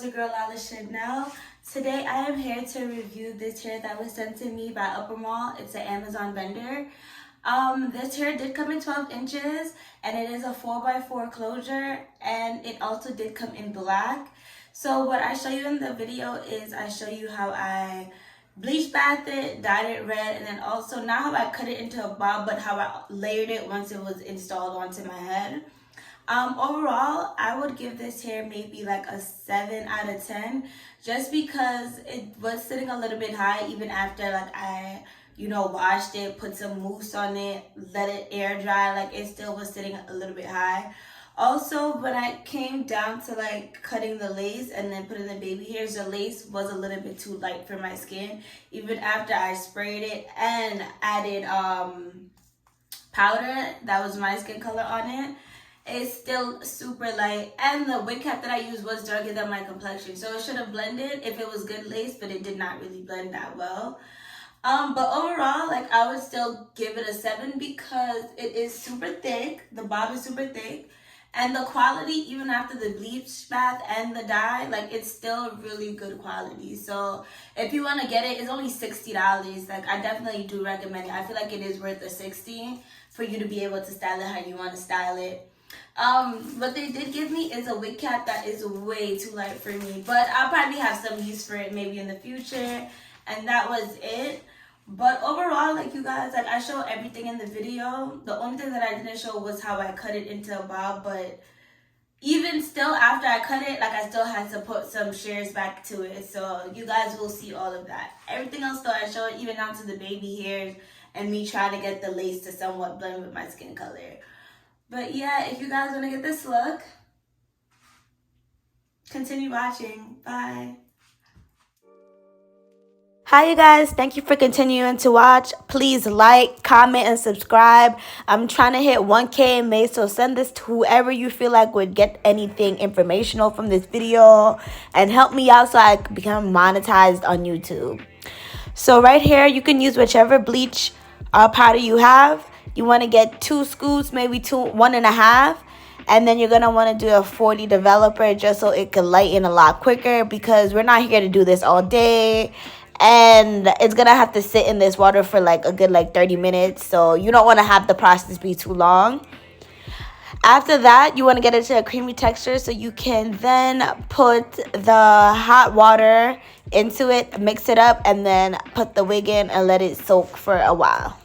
your girl Alice Chanel. Today I am here to review this hair that was sent to me by Upper Mall. It's an Amazon vendor. This hair did come in 12 inches and it is a 4x4 closure, and it also did come in black. So what I show you in the video is I show you how I bleach bathed it, dyed it red, and then also not how I cut it into a bob, but how I layered it once it was installed onto my head. Overall, I would give this hair maybe like a 7 out of 10, just because it was sitting a little bit high even after like I, washed it, put some mousse on it, let it air dry. Like it still was sitting a little bit high. Also, when I came down to like cutting the lace and then putting the baby hairs, the lace was a little bit too light for my skin. Even after I sprayed it and added powder that was my skin color on it, it's still super light, and the wig cap that I used was darker than my complexion, so it should have blended if it was good lace, but it did not really blend that well. But overall, like, I would still give it a 7 because it is super thick. The bob is super thick, and the quality, even after the bleach bath and the dye, like, it's still really good quality. So if you want to get it, it's only $60. Like, I definitely do recommend it. I feel like it is worth the $60 for you to be able to style it how you want to style it. What they did give me is a wig cap that is way too light for me, but I'll probably have some use for it maybe in the future, and that was it. But overall, like, you guys, like, I show everything in the video. The only thing that I didn't show was how I cut it into a bob, but even still, after I cut it, like, I still had to put some shears back to it, so you guys will see all of that. Everything else, though, I show it, even down to the baby hairs and me trying to get the lace to somewhat blend with my skin color. But yeah, if you guys want to get this look, continue watching. Bye. Hi, you guys. Thank you for continuing to watch. Please like, comment, and subscribe. I'm trying to hit 1K in May, so send this to whoever you feel like would get anything informational from this video and help me out so I can become monetized on YouTube. So right here, you can use whichever bleach powder you have. You want to get 2 scoops, maybe 1.5, and then you're going to want to do a 40 developer just so it can lighten a lot quicker, because we're not here to do this all day, and it's going to have to sit in this water for like a good 30 minutes, so you don't want to have the process be too long. After that, you want to get it to a creamy texture, so you can then put the hot water into it, mix it up, and then put the wig in and let it soak for a while.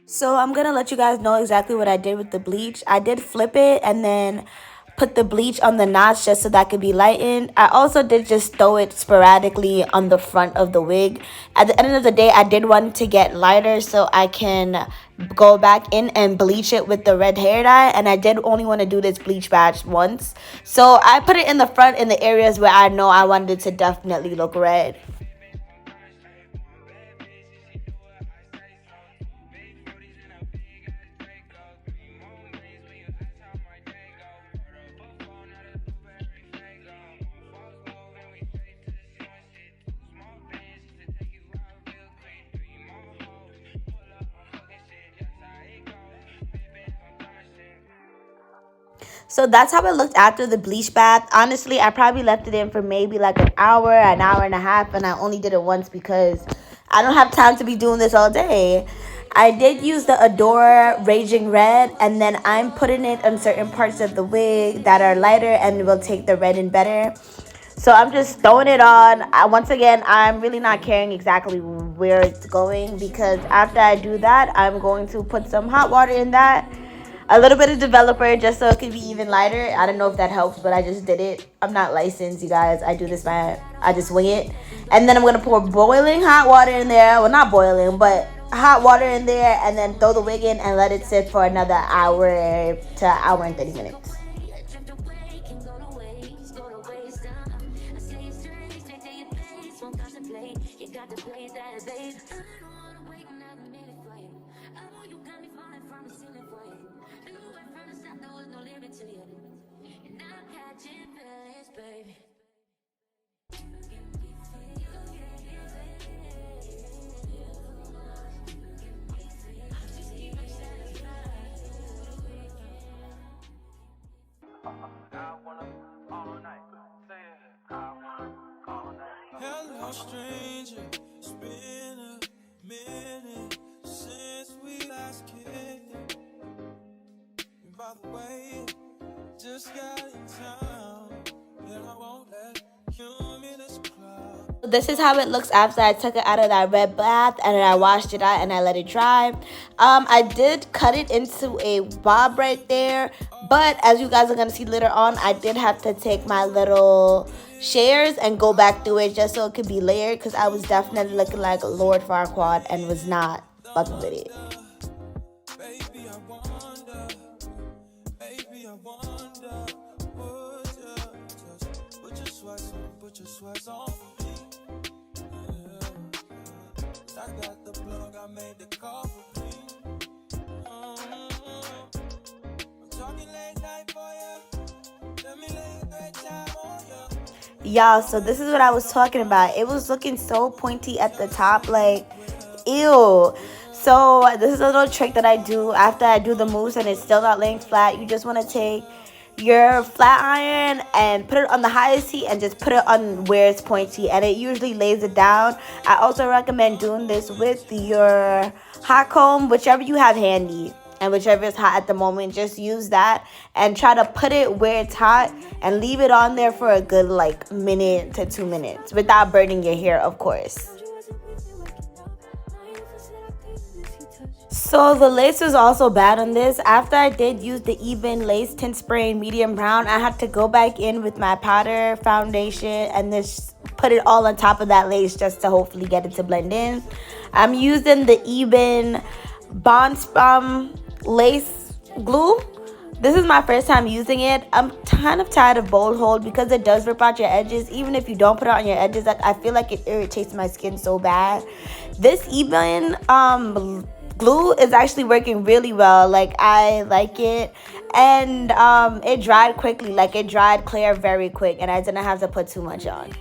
So I'm going to let you guys know exactly what I did with the bleach. I did flip it and then put the bleach on the knots just so that could be lightened. I also did just throw it sporadically on the front of the wig. At the end of the day, I did want to get lighter so I can go back in and bleach it with the red hair dye. And I did only want to do this bleach batch once. So I put it in the front in the areas where I know I wanted it to definitely look red. So that's how it looked after the bleach bath. Honestly, I probably left it in for maybe like an hour and a half, and I only did it once because I don't have time to be doing this all day. I did use the Adore Raging Red, and then I'm putting it on certain parts of the wig that are lighter and will take the red in better. So I'm just throwing it on. Once again, I'm really not caring exactly where it's going, because after I do that, I'm going to put some hot water in that. A little bit of developer just so it could be even lighter. I don't know if that helps, but I just did it. I'm not licensed, you guys. I do this I just wing it. And then I'm going to pour boiling hot water in there. Well, not boiling, but hot water in there, and then throw the wig in and let it sit for another hour to hour and 30 minutes. Hello, stranger. It's been a minute since we last kicked it. And by the way, just got in town, and I won't let you in this club. This is how it looks after I took it out of that red bath and then I washed it out and I let it dry. I did cut it into a bob right there, but as you guys are going to see later on, I did have to take my little shears and go back through it just so it could be layered, because I was definitely looking like Lord Farquaad and was not fucking with it. Baby, I wonder, would you just put your sweats on for me? Yeah. I got the plug, I made the call for me. I'm talking late night for you. Let me lay a great time on you. Y'all, so this is what I was talking about. It was looking so pointy at the top, like, ew. So this is a little trick that I do after I do the moves and it's still not laying flat. You just want to take your flat iron and put it on the highest heat and just put it on where it's pointy, and it usually lays it down. I also recommend doing this with your hot comb, whichever you have handy and whichever is hot at the moment. Just use that and try to put it where it's hot and leave it on there for a good like minute to 2 minutes without burning your hair, of course. So the lace was also bad on this. After I did use the even lace tint spray in medium brown, I had to go back in with my powder foundation and just put it all on top of that lace just to hopefully get it to blend in. I'm using the even Bond lace glue. This is my first time using it. I'm kind of tired of bold hold because it does rip out your edges. Even if you don't put it on your edges, I feel like it irritates my skin so bad. This even glue is actually working really well. Like, I like it, and it dried quickly. Like, it dried clear very quick, and I didn't have to put too much on.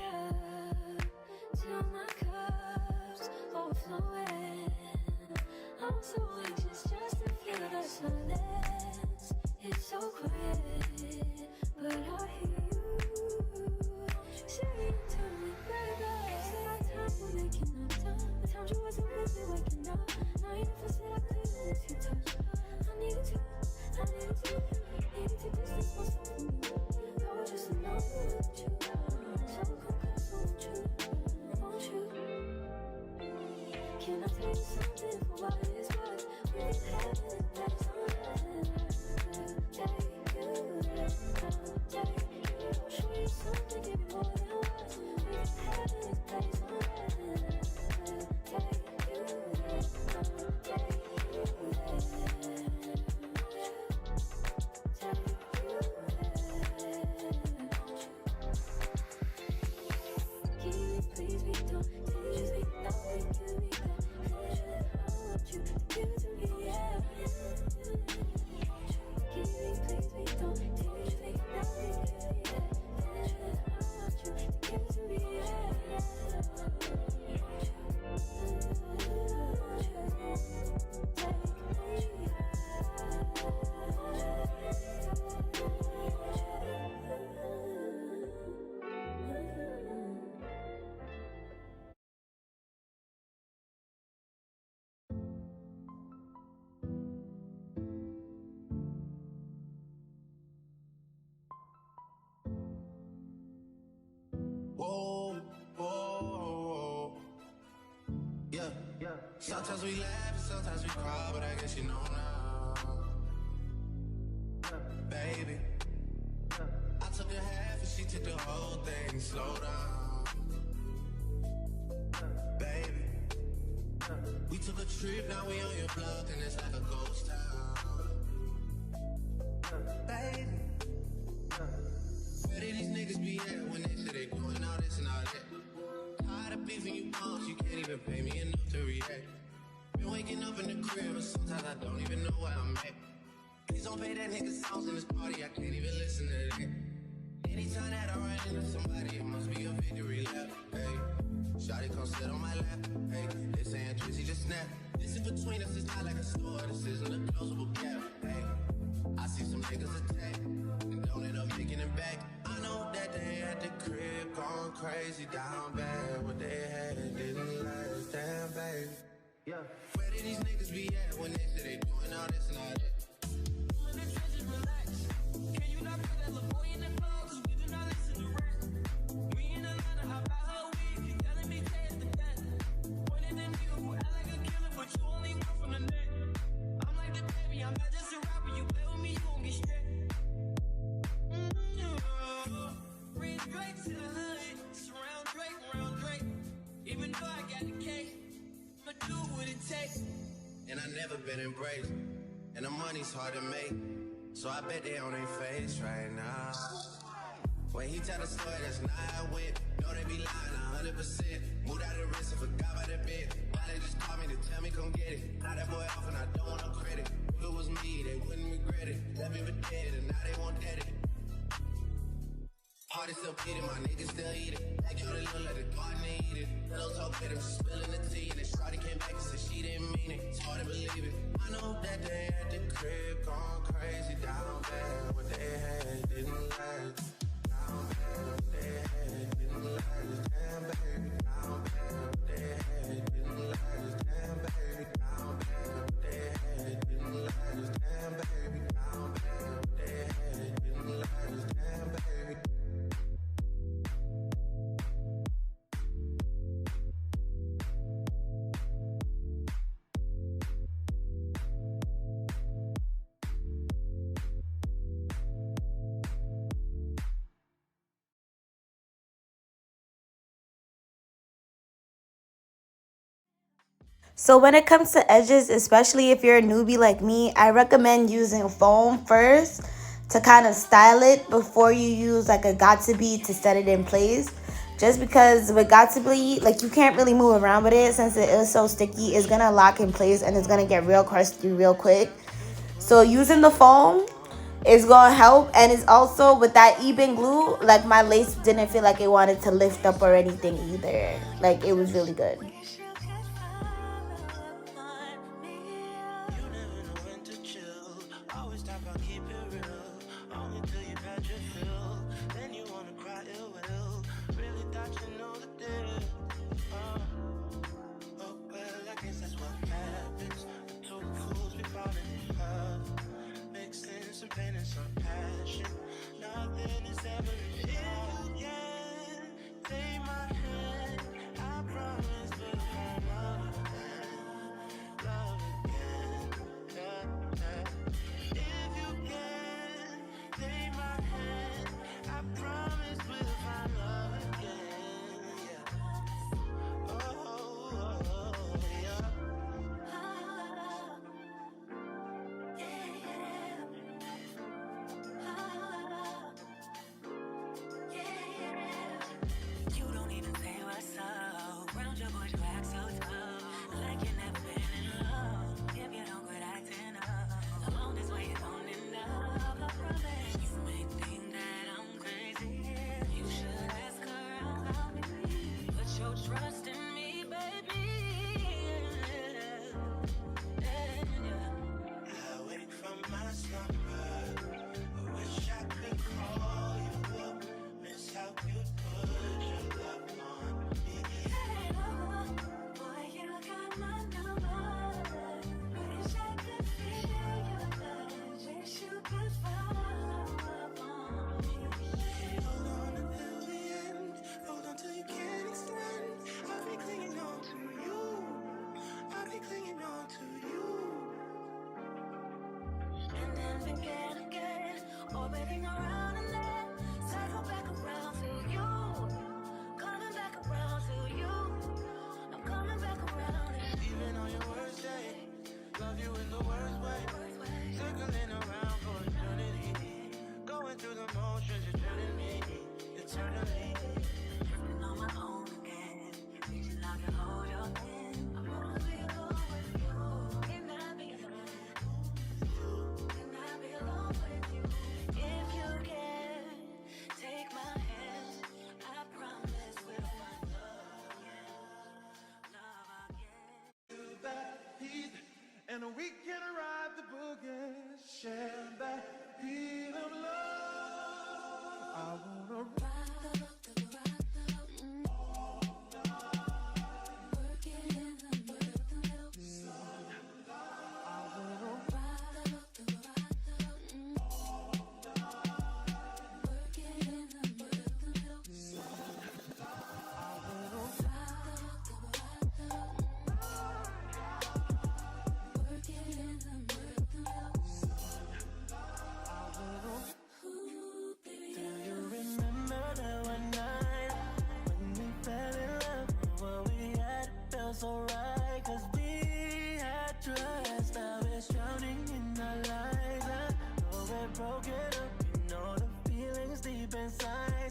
Whoa, whoa, yeah. Sometimes we laugh and sometimes we cry, but I guess you know now, baby. I took a half and she took the whole thing. Slow down, baby. We took a trip, now we on your block and it's like a ghost town, baby. Where did these niggas be at when they say they doing all this and all that? Tired of beefing you bones, you can't even pay me enough to react. Been waking up in the crib and sometimes I don't even know where I'm at. Please don't pay that nigga songs in this party, I can't even listen to that. Anytime that I run into somebody, it must be a victory lap. Hey, shawty come sit on my lap. Hey, they saying Drizzy just snap. This is between us, it's not like a store. This isn't a closable gap. Hey, I see some niggas attack and don't end up making it back. I know that they at the crib going crazy down bad. What they had didn't last, damn baby. Yeah. Where did these niggas be at when they say they doing all this and all that? In the trenches, relax. Can you not put that little boy in the club? Cause we do not listen to rap. We in Atlanta, how about her week? You telling me taste the death. Pointed at nigga who act like a killer, but you only one from the neck. I'm like the baby, I'm not just a rapper. You play with me, you gon' get stripped. Bring Drake to the hood. Surround Drake, around Drake. Even though I got the cake, I'ma do what it takes. And I never been embraced. And the money's hard to make. So I bet they on their face right now. When he tell the story, that's not how it went. No, they be lying 100%. Moved out of the wrist and forgot about that bed. Now they just call me to tell me come get it. Now that boy off and I don't want no credit. If it was me, they wouldn't regret it. Left me for dead and now they want dead it. Party still beating, my niggas still eat it. Like yo, they look like the garden they eat it. Pillow talk with him, she spilling the tea. And then Shawty came back and said she didn't mean it. It's hard to believe it. I know that they at the crib going crazy down bad. What they had didn't last. Down bad, what they had didn't last. Damn baby, down bad, what they had didn't last. Damn baby, down bad, what they had didn't last. Damn baby, down bad, what they had didn't last. Damn baby. So when it comes to edges, especially if you're a newbie like me, I recommend using foam first to kind of style it before you use like a Got2b to set it in place. Just because with Got2b, like you can't really move around with it since it is so sticky. It's gonna lock in place and it's gonna get real crusty real quick. So using the foam is gonna help, and it's also with that even glue, like my lace didn't feel like it wanted to lift up or anything either. Like it was really good.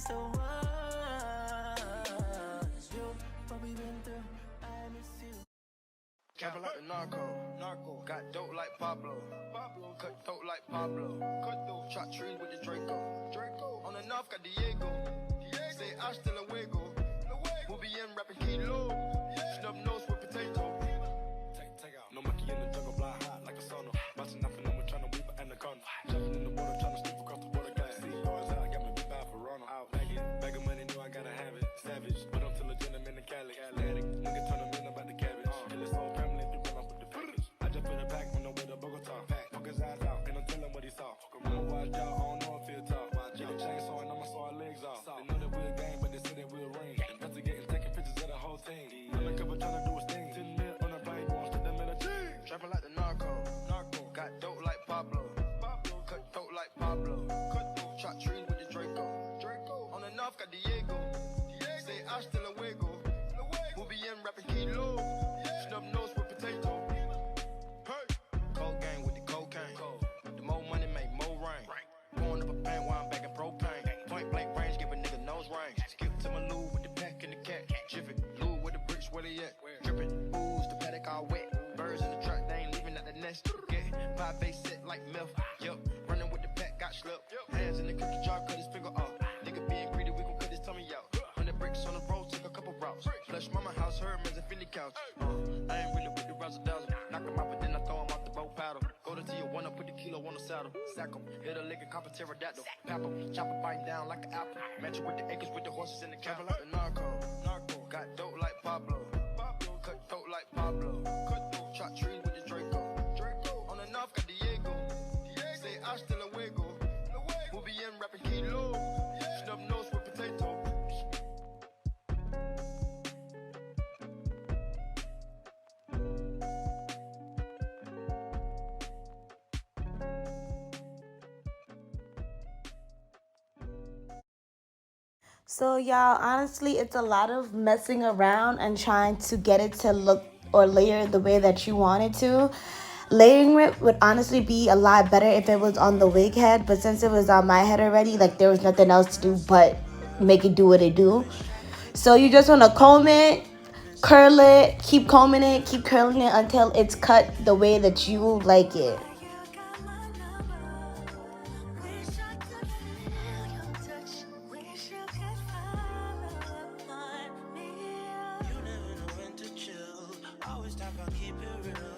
the one. You, what we been through, I miss you. Trapping like the narco. Got dope like Pablo. Cut dope like Pablo. Shot trees with the Draco. On the north got Diego. Say hasta luego. We'll be in rapping kilo. Snub nose with potato. Take out. No monkey in the jungle, blind hot like a sauna. Bouncing off and I'm trying to weep an anaconda. Jumping in the water, trying to slip across the water. Got sea cars out, got me big bad for Ronald. Out bag of money, know I gotta have it. Savage, but I'm still a gentleman in Cali. Athletic, nigga turn them in about the cabbage. Kill his whole family, we run off with the package. I just put a pack on the way to Bogota. Fuck his eyes out, and I'm telling what he saw. I'ma watch out, I don't know if he'll talk. Get a chainsaw and I'ma saw our legs off. They know that we're a gang, but they say that we're a ring. Investigating, taking pictures of the whole thing. Undercover trying to do his thing. 10 mil on a plane, going straight to Medellin. Trapping like the narco. Got dope like Pablo. Cut dope like Pablo. Shot trees with the Draco. On the north got Diego. Say hasta luego. We'll be in rapping kilo. Snub nose with potato. Hey. Cold gang with the cocaine. The more money make more rain. Going up a bank while I'm back in propane. Point blank range, give a nigga nose range. Skip to my Lou with the pack and the cat. Jiffy, Lou with the bricks, where they at? Drippin', ooze, the paddock all wet. Birds in the truck, they ain't leaving at the nest. Get pie face set like milk. Yup, running with the pack, got slipped. Hands in the cookie jar, cut his finger off. Nigga being greedy, we gon' cut his tummy out. 100 bricks on the road, took a couple routes. Flush mama house, Hermes and Philly couch. I ain't really with the razzle dazzle. Knock him out, but then I throw him off the boat paddle. Go to Tijuana, put the kilo on the saddle. Sack him, hit a lick and cop a pterodactyl. Pap him, chop him, biting down like an apple. Match it with the acres, with the horses in the cattle. Like the narco. Got dope like Pablo. Cut dope like Pablo. Shot trees with the Draco. On the north got Diego. Say hasta luego. We'll be in rapping kilo. Snub nose with potato. So, y'all, honestly, it's a lot of messing around and trying to get it to look or layer the way that you want it to. Layering it would honestly be a lot better if it was on the wig head, but since it was on my head already, like, there was nothing else to do but make it do what it do. So you just want to comb it, curl it, keep combing it, keep curling it until it's cut the way that you like it. Always talk about keep it real.